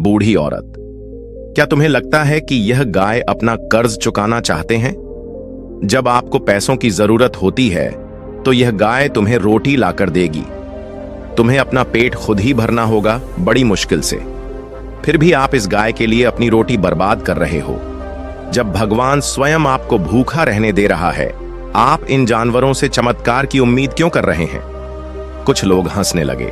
बूढ़ी औरत, क्या तुम्हें लगता है कि यह गाय अपना कर्ज चुकाना चाहते हैं? जब आपको पैसों की जरूरत होती है तो यह गाय तुम्हें रोटी लाकर देगी। तुम्हें अपना पेट खुद ही भरना होगा, बड़ी मुश्किल से। फिर भी आप इस गाय के लिए अपनी रोटी बर्बाद कर रहे हो। जब भगवान स्वयं आपको भूखा रहने दे रहा है, आप इन जानवरों से चमत्कार की उम्मीद क्यों कर रहे हैं? कुछ लोग हंसने लगे,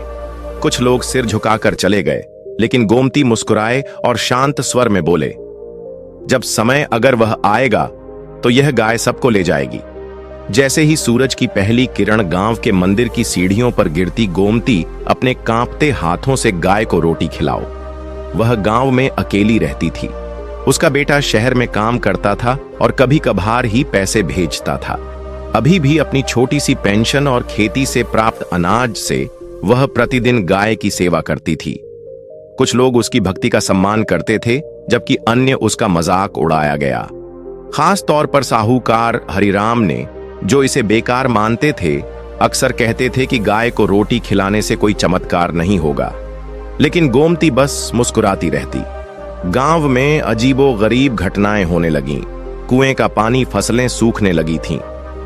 कुछ लोग सिर झुकाकर चले गए, लेकिन गोमती मुस्कुराए और शांत स्वर में बोले, जब समय अगर वह आएगा तो यह गाय सबको ले जाएगी। जैसे ही सूरज की पहली किरण गांव के मंदिर की सीढ़ियों पर गिरती, गोमती अपने कांपते हाथों से गाय को रोटी खिलाओ। वह गांव में अकेली रहती थी। उसका बेटा शहर में काम करता था और कभी कभार ही पैसे भेजता था। अभी भी अपनी छोटी सी पेंशन और खेती से प्राप्त अनाज से वह प्रतिदिन गाय की सेवा करती थी। कुछ लोग उसकी भक्ति का सम्मान करते थे, जबकि अन्य उसका मजाक उड़ाया गया। खास तौर पर साहूकार हरिराम ने, जो इसे बेकार मानते थे, अक्सर कहते थे कि गाय को रोटी खिलाने से कोई चमत्कार नहीं होगा। लेकिन गोमती बस मुस्कुराती रहती। गांव में अजीबो-गरीब घटनाएं होने लगीं। कुएं का पानी, फसलें सूखने लगी थीं,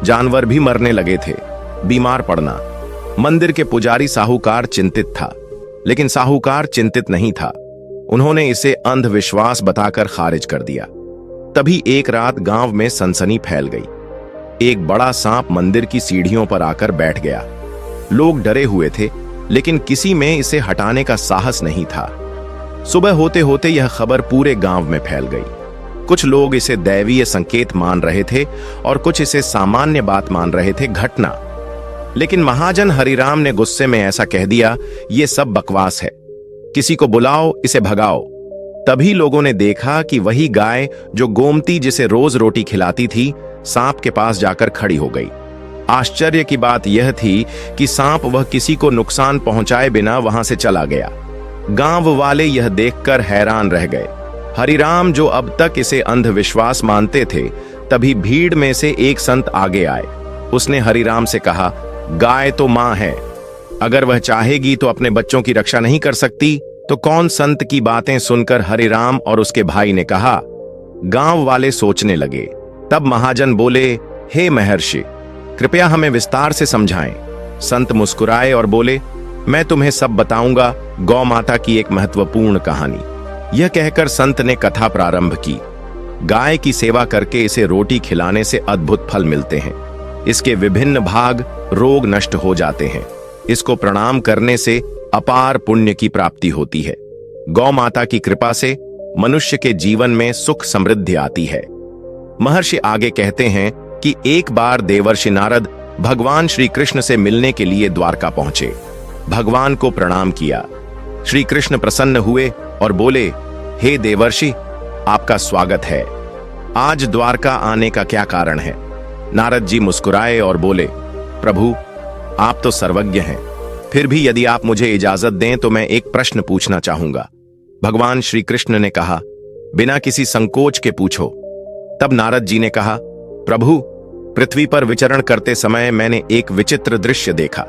जानवर भी मरने लगे थे। बीमार पड़ना। मंदिर के पुजारी साहूकार चिंतित था, लेकिन साहूकार चिंतित नहीं था। उन्होंने इसे अंधविश्वास बताकर खारिज कर दिया। तभी एक रात गांव में सनसनी फैल गई। एक बड़ा सांप मंदिर की सीढ़ियों पर आकर बैठ गया। लोग डरे हुए थे, लेकिन किसी में इसे हटाने का साहस नहीं था। सुबह होते होते यह खबर पूरे गांव में फैल गई। कुछ लोग इसे दैवीय संकेत मान रहे थे और कुछ इसे सामान्य बात मान रहे थे, घटना। लेकिन महाजन हरिराम ने गुस्से में ऐसा कह दिया, यह सब बकवास है, किसी को बुलाओ, इसे भगाओ। तभी लोगों ने देखा कि वही गाय जो गोमती जिसे रोज रोटी खिलाती थी, सांप के पास जाकर खड़ी हो गई। आश्चर्य की बात यह थी कि सांप वह किसी को नुकसान पहुंचाए बिना वहां से चला गया। गांव वाले यह देखकर हैरान रह गए। हरिराम, जो अब तक इसे अंधविश्वास मानते थे, तभी भीड़ में से एक संत आगे आए। उसने हरिराम से कहा, गाय तो मां है, अगर वह चाहेगी तो अपने बच्चों की रक्षा नहीं कर सकती? तो कौन? संत की बातें सुनकर हरिराम और उसके भाई ने कहा। गांव वाले सोचने लगे। तब महाजन बोले, हे महर्षि, कृपया हमें विस्तार से समझाएं। संत मुस्कुराए और बोले, मैं तुम्हें सब बताऊंगा, गौ माता की एक महत्वपूर्ण कहानी। यह कहकर संत ने कथा प्रारंभ की। गाय की सेवा करके इसे रोटी खिलाने से अद्भुत फल मिलते हैं। इसके विभिन्न भाग रोग नष्ट हो जाते हैं। इसको प्रणाम करने से अपार पुण्य की प्राप्ति होती है। गौ माता की कृपा से मनुष्य के जीवन में सुख समृद्धि आती है। महर्षि आगे कहते हैं कि एक बार देवर्षि नारद भगवान श्री कृष्ण से मिलने के लिए द्वारका पहुंचे। भगवान को प्रणाम किया। श्री कृष्ण प्रसन्न हुए और बोले, हे देवर्षि, आपका स्वागत है। आज द्वारका आने का क्या कारण है? नारद जी मुस्कुराए और बोले, प्रभु, आप तो सर्वज्ञ हैं, फिर भी यदि आप मुझे इजाजत दें तो मैं एक प्रश्न पूछना चाहूंगा। भगवान श्री कृष्ण ने कहा, बिना किसी संकोच के पूछो। तब नारद जी ने कहा, प्रभु, पृथ्वी पर विचरण करते समय मैंने एक विचित्र दृश्य देखा।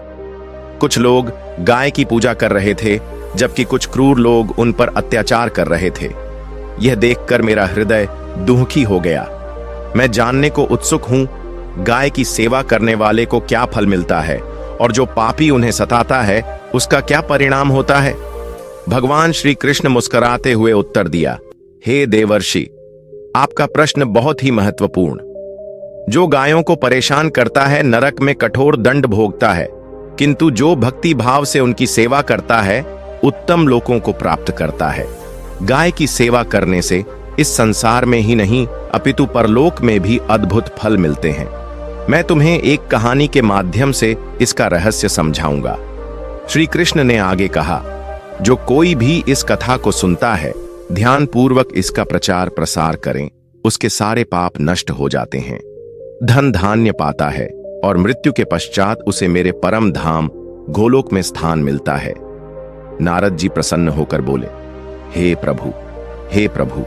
कुछ लोग गाय की पूजा कर रहे थे, जबकि कुछ क्रूर लोग उन पर अत्याचार कर रहे थे। यह देखकर मेरा हृदय दुखी हो गया। मैं जानने को उत्सुक हूं, गाय की सेवा करने वाले को क्या फल मिलता है और जो पापी उन्हें सताता है उसका क्या परिणाम होता है? भगवान श्री कृष्ण मुस्कुराते हुए उत्तर दिया, हे देवर्षि, आपका प्रश्न बहुत ही महत्वपूर्ण। जो गायों को परेशान करता है नरक में कठोर दंड भोगता है, किंतु जो भक्ति भाव से उनकी सेवा करता है उत्तम लोकों को प्राप्त करता है। गाय की सेवा करने से इस संसार में ही नहीं अपितु परलोक में भी अद्भुत फल मिलते हैं। मैं तुम्हें एक कहानी के माध्यम से इसका रहस्य समझाऊंगा। श्री कृष्ण ने आगे कहा, जो कोई भी इस कथा को सुनता है, ध्यान पूर्वक इसका प्रचार प्रसार करें, उसके सारे पाप नष्ट हो जाते हैं, धन धान्य पाता है और मृत्यु के पश्चात उसे मेरे परम धाम गोलोक में स्थान मिलता है। नारद जी प्रसन्न होकर बोले, हे प्रभु,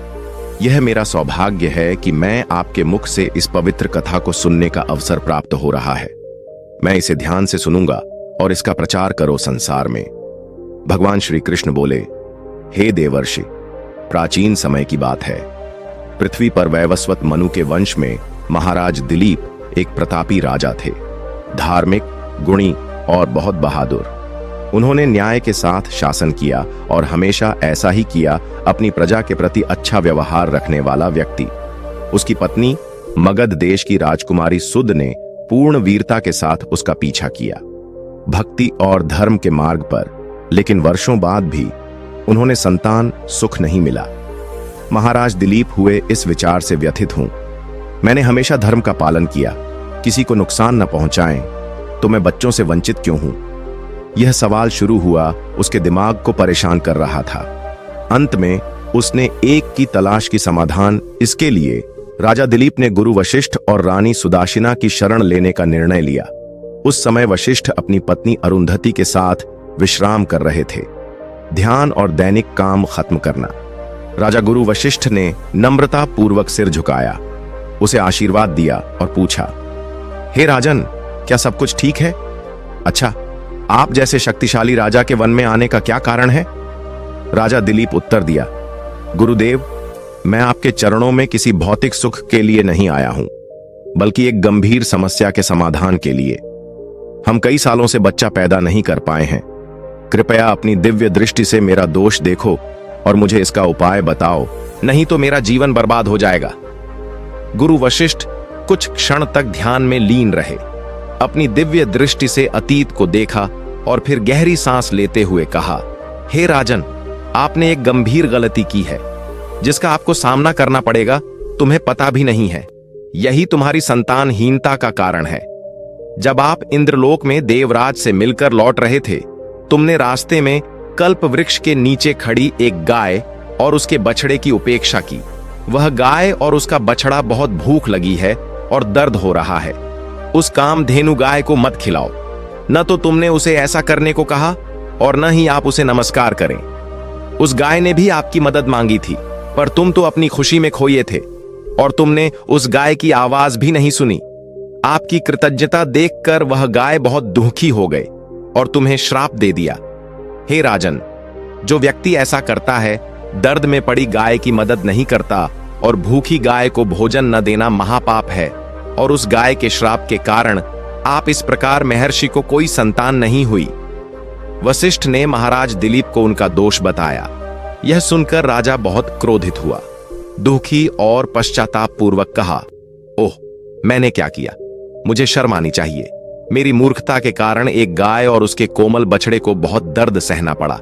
यह मेरा सौभाग्य है कि मैं आपके मुख से इस पवित्र कथा को सुनने का अवसर प्राप्त हो रहा है। मैं इसे ध्यान से सुनूंगा और इसका प्रचार करो संसार में। भगवान श्री कृष्ण बोले, हे देवर्षि, प्राचीन समय की बात है। पृथ्वी पर वैवस्वत मनु के वंश में महाराज दिलीप एक प्रतापी राजा थे, धार्मिक, गुणी और बहुत बहादुर। उन्होंने न्याय के साथ शासन किया और हमेशा ऐसा ही किया, अपनी प्रजा के प्रति अच्छा व्यवहार रखने वाला व्यक्ति। उसकी पत्नी मगध देश की राजकुमारी सुद ने पूर्ण वीरता के साथ उसका पीछा किया, भक्ति और धर्म के मार्ग पर। लेकिन वर्षों बाद भी उन्होंने संतान सुख नहीं मिला। महाराज दिलीप हुए इस विचार से व्यथित हूं, मैंने हमेशा धर्म का पालन किया, किसी को नुकसान न पहुंचाएं, तो मैं बच्चों से वंचित क्यों हूं? यह सवाल शुरू हुआ, उसके दिमाग को परेशान कर रहा था। अंत में उसने एक की तलाश की समाधान। इसके लिए राजा दिलीप ने गुरु वशिष्ठ और रानी सुदाशिना की शरण लेने का निर्णय लिया। उस समय वशिष्ठ अपनी पत्नी अरुंधति के साथ विश्राम कर रहे थे, ध्यान और दैनिक काम खत्म करना। राजा गुरु वशिष्ठ ने नम्रता पूर्वक सिर झुकाया, उसे आशीर्वाद दिया और पूछा, हे राजन, क्या सब कुछ ठीक है? अच्छा, आप जैसे शक्तिशाली राजा के वन में आने का क्या कारण है? राजा दिलीप उत्तर दिया, गुरुदेव, मैं आपके चरणों में किसी भौतिक सुख के लिए नहीं आया हूं, बल्कि एक गंभीर समस्या के समाधान के लिए। हम कई सालों से बच्चा पैदा नहीं कर पाए हैं। कृपया अपनी दिव्य दृष्टि से मेरा दोष देखो और मुझे इसका उपाय बताओ, नहीं तो मेरा जीवन बर्बाद हो जाएगा। गुरु वशिष्ठ कुछ क्षण तक ध्यान में लीन रहे, अपनी दिव्य दृष्टि से अतीत को देखा और फिर गहरी सांस लेते हुए कहा, हे राजन, आपने एक गंभीर गलती की है, जिसका आपको सामना करना पड़ेगा, तुम्हें पता भी नहीं है। यही तुम्हारी संतानहीनता का कारण है। जब आप इंद्रलोक में देवराज से मिलकर लौट रहे थे, तुमने रास्ते में कल्प वृक्ष के नीचे खड़ी एक गाय और उसके बछड़े की उपेक्षा की। वह गाय और उसका बछड़ा बहुत भूख लगी है और दर्द हो रहा है। उस कामधेनु गाय को मत खिलाओ। न तो तुमने उसे ऐसा करने को कहा और न ही आप उसे नमस्कार करें। उस गाय ने भी आपकी मदद मांगी थी, पर तुम तो अपनी खुशी में खोए थे और तुमने उस गाय की आवाज भी नहीं सुनी। आपकी कृतज्ञता देखकर वह गाय बहुत दुखी हो गए और तुम्हें श्राप दे दिया। हे राजन, जो व्यक्ति ऐसा करता है, दर्द में पड़ी गाय की मदद नहीं करता और भूखी गाय को भोजन न देना महापाप है, और उस गाय के श्राप के कारण आप इस प्रकार महर्षि को कोई संतान नहीं हुई। वशिष्ठ ने महाराज दिलीप को उनका दोष बताया। यह सुनकर राजा बहुत क्रोधित हुआ, दुखी और पश्चाताप पूर्वक कहा, ओह, मैंने क्या किया? मुझे शर्म आनी चाहिए। मेरी मूर्खता के कारण एक गाय और उसके कोमल बछड़े को बहुत दर्द सहना पड़ा।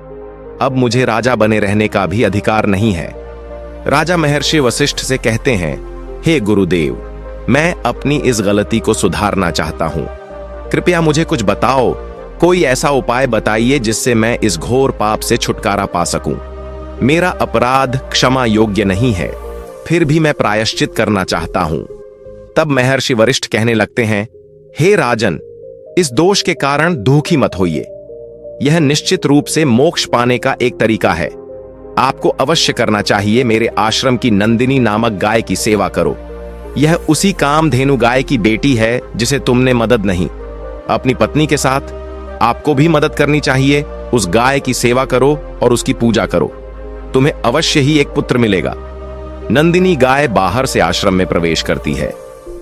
अब मुझे राजा बने रहने का भी अधिकार नहीं है। राजा महर्षि वशिष्ठ से कहते हैं, हे गुरुदेव, मैं अपनी इस गलती को सुधारना चाहता हूं। कृपया मुझे कुछ बताओ, कोई ऐसा उपाय बताइए जिससे मैं इस घोर पाप से छुटकारा पा सकूं। मेरा अपराध क्षमा योग्य नहीं है, फिर भी मैं प्रायश्चित करना चाहता हूं। तब महर्षि वशिष्ठ कहने लगते हैं, हे राजन, इस दोष के कारण दुखी मत होइए। यह निश्चित रूप से मोक्ष पाने का एक तरीका है। आपको अवश्य करना चाहिए मेरे आश्रम की नंदिनी नामक गाय की सेवा करो। यह उसी कामधेनु गाय की बेटी है जिसे तुमने मदद नहीं। अपनी पत्नी के साथ आपको भी मदद करनी चाहिए। उस गाय की सेवा करो और उसकी पूजा करो, तुम्हें अवश्य ही एक पुत्र मिलेगा। नंदिनी गाय बाहर से आश्रम में प्रवेश करती है।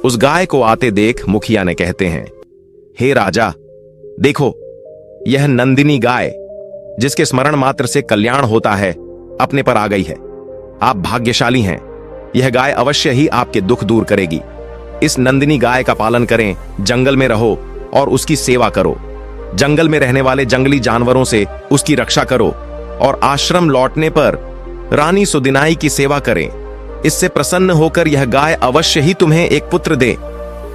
उस गाय को आते देख मुखिया ने कहते हैं, हे राजा, देखो, यह नंदिनी गाय, जिसके स्मरण मात्र से कल्याण होता है, अपने पर आ गई है। आप भाग्यशाली हैं। यह गाय अवश्य ही आपके दुख दूर करेगी। इस नंदिनी गाय का पालन करें, जंगल में रहो और उसकी सेवा करो। जंगल में रहने वाले जंगली जानवरों से उसकी रक्षा करो और आश्रम लौटने पर रानी सुदिनाई की सेवा करें। इससे प्रसन्न होकर यह गाय अवश्य ही तुम्हें एक पुत्र दे।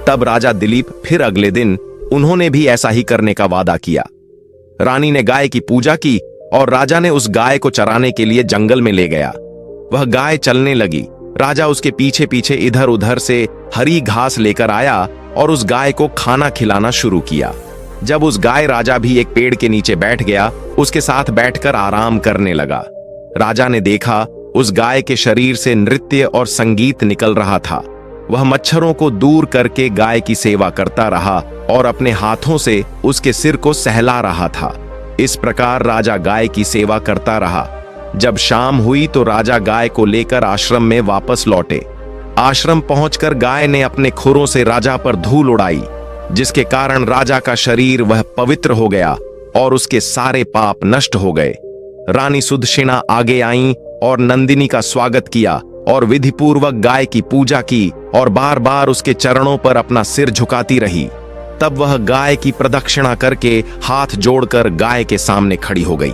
तब राजा दिलीप फिर अगले दिन उन्होंने भी ऐसा ही करने का वादा किया। रानी ने गाय की पूजा की और राजा ने उस गाय को चराने के लिए जंगल में ले गया। वह गाय चलने लगी। राजा उसके पीछे पीछे इधर उधर से हरी घास लेकर आया और उस गाय को खाना खिलाना शुरू किया। जब उस गाय राजा भी एक पेड़ के नीचे बैठ गया, उसके साथ बैठकर आराम करने लगा। राजा ने देखा उस गाय के शरीर से नृत्य और संगीत निकल रहा था। वह मच्छरों को दूर करके गाय की सेवा करता रहा और अपने हाथों से उसके सिर को सहला रहा था। इस प्रकार राजा गाय की सेवा करता रहा जब शाम हुई तो राजा गाय को लेकर आश्रम में वापस लौटे। आश्रम पहुंचकर गाय ने अपने खुरों से राजा पर धूल उड़ाई, जिसके कारण राजा का शरीर वह पवित्र हो गया और उसके सारे पाप नष्ट हो गए। रानी सुदक्षिणा आगे आईं और नंदिनी का स्वागत किया और विधिपूर्वक गाय की पूजा की और बार बार उसके चरणों पर अपना सिर झुकाती रही। तब वह गाय की प्रदक्षिणा करके हाथ जोड़कर गाय के सामने खड़ी हो गई।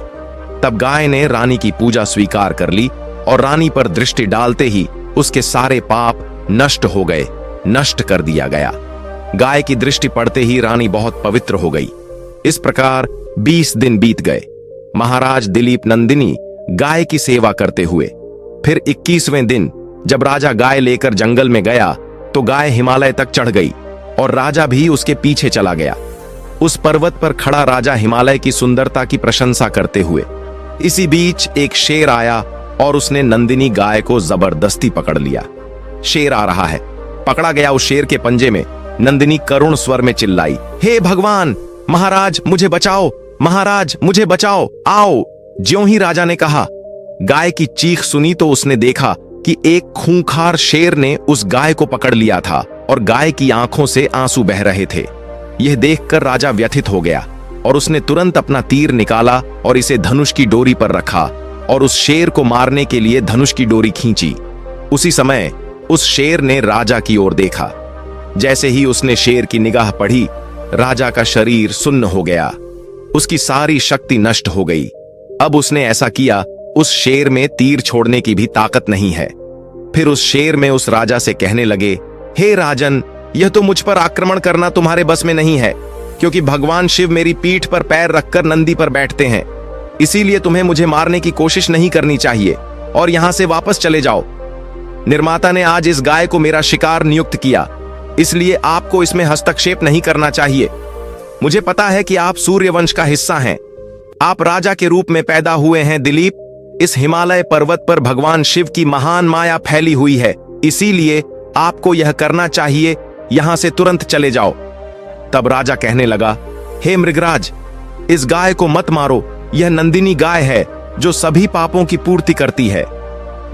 तब गाय ने रानी की पूजा स्वीकार कर ली और रानी पर दृष्टि डालते ही उसके सारे पाप नष्ट हो गए, नष्ट कर दिया गया। गाय की दृष्टि पड़ते ही रानी बहुत पवित्र हो गई। इस प्रकार 20 दिन बीत गए। महाराज दिलीप नंदिनी गाय की सेवा करते हुए। फिर 21वें दिन जब राजा गाय लेकर जंगल में गया तो गाय हिमालय तक चढ़ गई और राजा भी उसके पीछे चला गया। उस पर्वत पर खड़ा राजा हिमालय की सुंदरता की प्रशंसा करते हुए। इसी बीच एक शेर आया और उसने नंदिनी गाय को जबरदस्ती पकड़ लिया। शेर आ रहा है। पकड़ा गया उस शेर के पंजे में नंदिनी करुण स्वर में चिल्लाई, हे भगवान, महाराज मुझे बचाओ, महाराज मुझे बचाओ, आओ। ज्यों ही राजा ने कहा, गाय की चीख सुनी तो उसने देखा कि एक खूंखार शेर ने उस गाय को पकड़ लिया था और गाय की आंखों से आंसू बह रहे थे। यह देखकर राजा व्यथित हो गया और उसने तुरंत अपना तीर निकाला और इसे धनुष की डोरी पर रखा और उस शेर को मारने के लिए धनुष की डोरी खींची। उसी समय उस शेर ने राजा की ओर देखा। जैसे ही उसने शेर की निगाह पड़ी, राजा का शरीर सुन्न हो गया, उसकी सारी शक्ति नष्ट हो गई। अब उसने ऐसा किया, उस शेर में तीर छोड़ने की भी ताकत नहीं है। फिर उस शेर में उस राजा से कहने लगे, हे राजन, यह तो मुझ पर आक्रमण करना तुम्हारे बस में नहीं है, क्योंकि भगवान शिव मेरी पीठ पर पैर रखकर नंदी पर बैठते हैं। इसीलिए तुम्हें मुझे मारने की कोशिश नहीं करनी चाहिए और यहां से वापस चले जाओ। निर्माता ने आज इस गाय को मेरा शिकार नियुक्त किया, इसलिए आपको इसमें हस्तक्षेप नहीं करना चाहिए। मुझे पता है कि आप सूर्यवंश का हिस्सा हैं। आप राजा के रूप में पैदा हुए हैं दिलीप। इस हिमालय पर्वत पर भगवान शिव की महान माया फैली हुई है, इसीलिए आपको यह करना चाहिए, यहां से तुरंत चले जाओ। तब राजा कहने लगा, हे मृगराज, इस गाय को मत मारो। यह नंदिनी गाय है जो सभी पापों की पूर्ति करती है।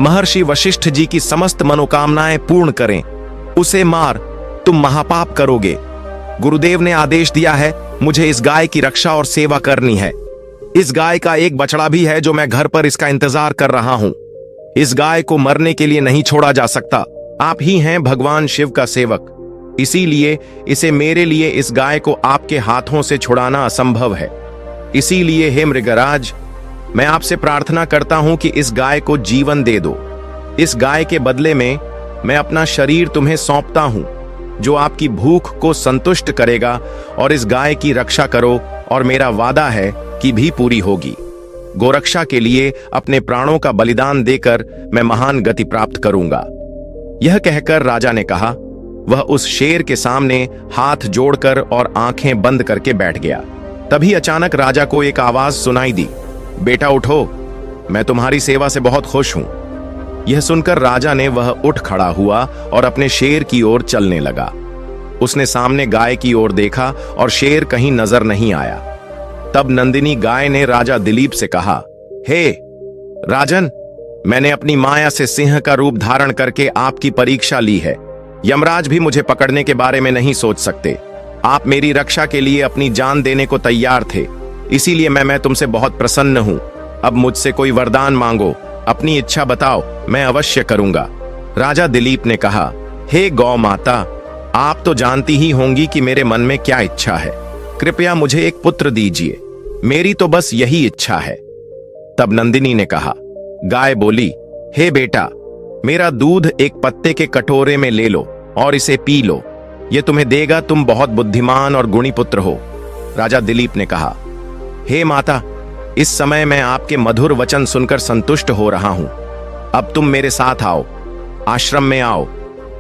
महर्षि वशिष्ठ जी की समस्त मनोकामनाएं पूर्ण करें। उसे मार, तुम महापाप करोगे। गुरुदेव ने आदेश दिया है, मुझे इस गाय की रक्षा और सेवा करनी है। इस गाय का एक बछड़ा भी है जो मैं घर पर इसका इंतजार कर रहा हूं। इस गाय को मरने के लिए नहीं छोड़ा जा सकता। आप ही हैं भगवान शिव का सेवक, इसीलिए इसे मेरे लिए इस गाय को आपके हाथों से छुड़ाना असंभव है। इसीलिए हे मृगराज, मैं आपसे प्रार्थना करता हूं कि इस गाय को जीवन दे दो। इस गाय के बदले में मैं अपना शरीर तुम्हें सौंपता हूं, जो आपकी भूख को संतुष्ट करेगा, और इस गाय की रक्षा करो और मेरा वादा है कि भी पूरी होगी। गोरक्षा के लिए अपने प्राणों का बलिदान देकर मैं महान गति प्राप्त करूंगा। यह कहकर राजा ने कहा, वह उस शेर के सामने हाथ जोड़कर और आंखें बंद करके बैठ गया। तभी अचानक राजा को एक आवाज सुनाई दी, बेटा उठो, मैं तुम्हारी सेवा से बहुत खुश हूं। यह सुनकर राजा ने वह उठ खड़ा हुआ और अपने शेर की ओर चलने लगा। उसने सामने गाय की ओर देखा और शेर कहीं नजर नहीं आया। तब नंदिनी गाय ने राजा दिलीप से कहा, हे राजन, मैंने अपनी माया से सिंह का रूप धारण करके आपकी परीक्षा ली है। यमराज भी मुझे पकड़ने के बारे में नहीं सोच सकते। आप मेरी रक्षा के लिए अपनी जान देने को तैयार थे, इसीलिए मैं तुमसे बहुत प्रसन्न हूं। अब मुझसे कोई वरदान मांगो, अपनी इच्छा बताओ, मैं अवश्य करूंगा। राजा दिलीप ने कहा, हे गौ माता, आप तो जानती ही होंगी कि मेरे मन में क्या इच्छा है। कृपया मुझे एक पुत्र दीजिए, मेरी तो बस यही इच्छा है। तब नंदिनी ने कहा, गाय बोली, हे बेटा, मेरा दूध एक पत्ते के कटोरे में ले लो और इसे पी लो। यह तुम्हें देगा, तुम बहुत बुद्धिमान और गुणी पुत्र हो। राजा दिलीप ने कहा, हे माता, इस समय मैं आपके मधुर वचन सुनकर संतुष्ट हो रहा हूं। अब तुम मेरे साथ आओ, आश्रम में आओ,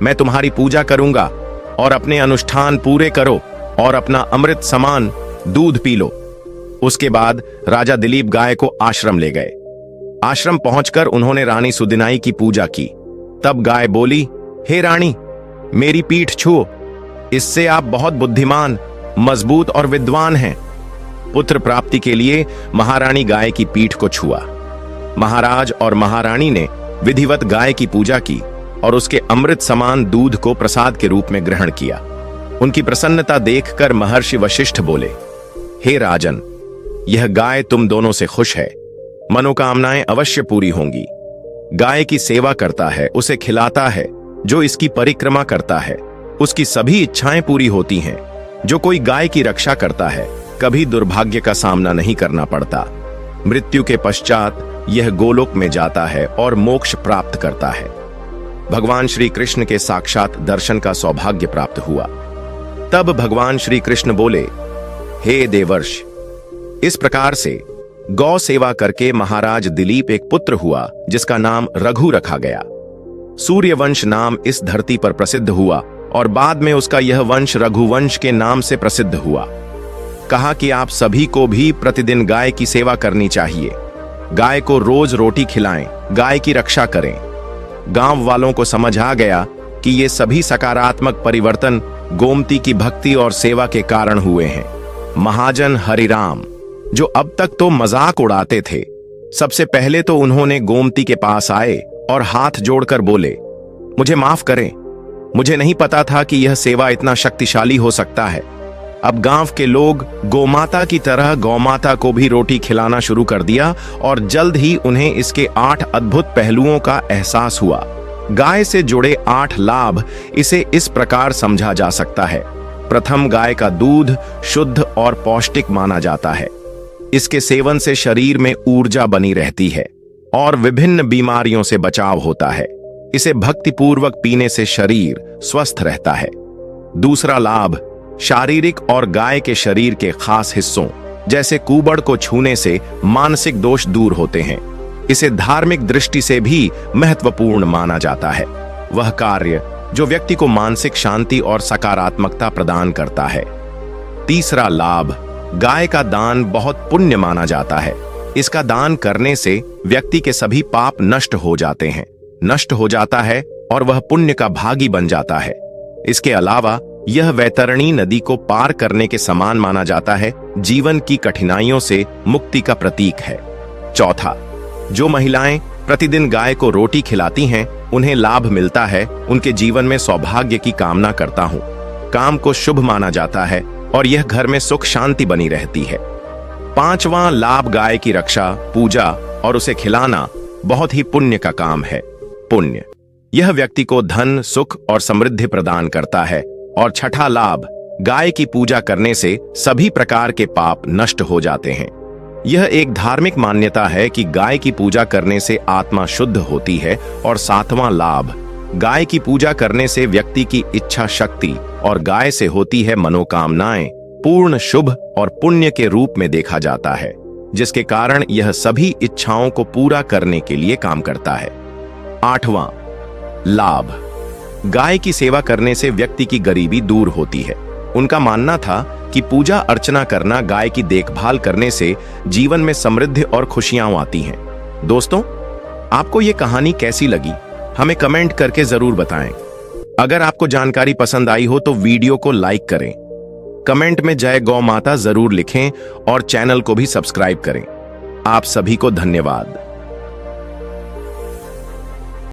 मैं तुम्हारी पूजा करूंगा और अपने अनुष्ठान पूरे करो और अपना अमृत समान दूध पी लो। उसके बाद राजा दिलीप गाय को आश्रम ले गए। आश्रम पहुंचकर उन्होंने रानी सुदिनाई की पूजा की। तब गाय बोली, हे रानी, मेरी पीठ छुओ, इससे आप बहुत बुद्धिमान, मजबूत और विद्वान हैं। पुत्र प्राप्ति के लिए महारानी गाय की पीठ को छुआ। महाराज और महारानी ने विधिवत गाय की पूजा की और उसके अमृत समान दूध को प्रसाद के रूप में ग्रहण किया। उनकी प्रसन्नता देखकर महर्षि वशिष्ठ बोले, हे राजन, यह गाय तुम दोनों से खुश है, मनोकामनाएं अवश्य पूरी होंगी। गाय की सेवा करता है, उसे खिलाता है, जो इसकी परिक्रमा करता है उसकी सभी इच्छाएं पूरी होती हैं। जो कोई गाय की रक्षा करता है कभी दुर्भाग्य का सामना नहीं करना पड़ता। मृत्यु के पश्चात यह गोलोक में जाता है और मोक्ष प्राप्त करता है। भगवान श्री कृष्ण के साक्षात दर्शन का सौभाग्य प्राप्त हुआ। तब भगवान श्री कृष्ण बोले, हे देवर्ष, इस प्रकार से गौ सेवा करके महाराज दिलीप एक पुत्र हुआ जिसका नाम रघु रखा गया। सूर्यवंश नाम इस धरती पर प्रसिद्ध हुआ और बाद में उसका यह वंश रघुवंश के नाम से प्रसिद्ध हुआ। कहा कि आप सभी को भी प्रतिदिन गाय की सेवा करनी चाहिए। गाय को रोज रोटी खिलाएं, गाय की रक्षा करें। गांव वालों को समझ आ गया कि ये सभी सकारात्मक परिवर्तन गोमती की भक्ति और सेवा के कारण हुए हैं। महाजन हरिराम, जो अब तक तो मजाक उड़ाते थे, सबसे पहले तो उन्होंने गोमती के पास आए और हाथ जोड़कर बोले, मुझे माफ करें, मुझे नहीं पता था कि यह सेवा इतना शक्तिशाली हो सकता है। अब गांव के लोग गोमाता की तरह गौमाता को भी रोटी खिलाना शुरू कर दिया और जल्द ही उन्हें इसके 8 अद्भुत पहलुओं का एहसास हुआ। गाय से जुड़े 8 लाभ इसे इस प्रकार समझा जा सकता है। प्रथम, गाय का दूध शुद्ध और पौष्टिक माना जाता है। इसके सेवन से शरीर में ऊर्जा बनी रहती है और विभिन्न बीमारियों से बचाव होता है। इसे भक्तिपूर्वक पीने से शरीर स्वस्थ रहता है। दूसरा लाभ, शारीरिक और गाय के शरीर के खास हिस्सों जैसे कूबड़ को छूने से मानसिक दोष दूर होते हैं। इसे धार्मिक दृष्टि से भी महत्वपूर्ण माना जाता है। वह कार्य जो व्यक्ति को मानसिक शांति और सकारात्मकता प्रदान करता है। तीसरा लाभ, गाय का दान बहुत पुण्य माना जाता है। इसका दान करने से व्यक्ति के सभी पाप नष्ट हो जाता है और वह पुण्य का भागी बन जाता है। इसके अलावा यह वैतरणी नदी को पार करने के समान माना जाता है, जीवन की कठिनाइयों से मुक्ति का प्रतीक है। चौथा, जो महिलाएं प्रतिदिन गाय को रोटी खिलाती हैं उन्हें लाभ मिलता है। उनके जीवन में सौभाग्य की कामना करता हूं। काम को शुभ माना जाता है और यह घर में सुख शांति बनी रहती है। पांचवां लाभ, गाय की रक्षा, पूजा और उसे खिलाना बहुत ही पुण्य का काम है। पुण्य यह व्यक्ति को धन, सुख और समृद्धि प्रदान करता है। और छठा लाभ, गाय की पूजा करने से सभी प्रकार के पाप नष्ट हो जाते हैं। यह एक धार्मिक मान्यता है कि गाय की पूजा करने से आत्मा शुद्ध होती है। और सातवां लाभ, गाय की पूजा करने से व्यक्ति की इच्छा शक्ति और गाय से होती है मनोकामनाएं पूर्ण शुभ और पुण्य के रूप में देखा जाता है, जिसके कारण यह सभी इच्छाओं को पूरा करने के लिए काम करता है। आठवां लाभ, गाय की सेवा करने से व्यक्ति की गरीबी दूर होती है। उनका मानना था कि पूजा अर्चना करना, गाय की देखभाल करने से जीवन में समृद्धि और खुशियां आती हैं। दोस्तों, आपको ये कहानी कैसी लगी हमें कमेंट करके जरूर बताएं। अगर आपको जानकारी पसंद आई हो तो वीडियो को लाइक करें, कमेंट में जय गौ माता जरूर लिखें और चैनल को भी सब्सक्राइब करें। आप सभी को धन्यवाद।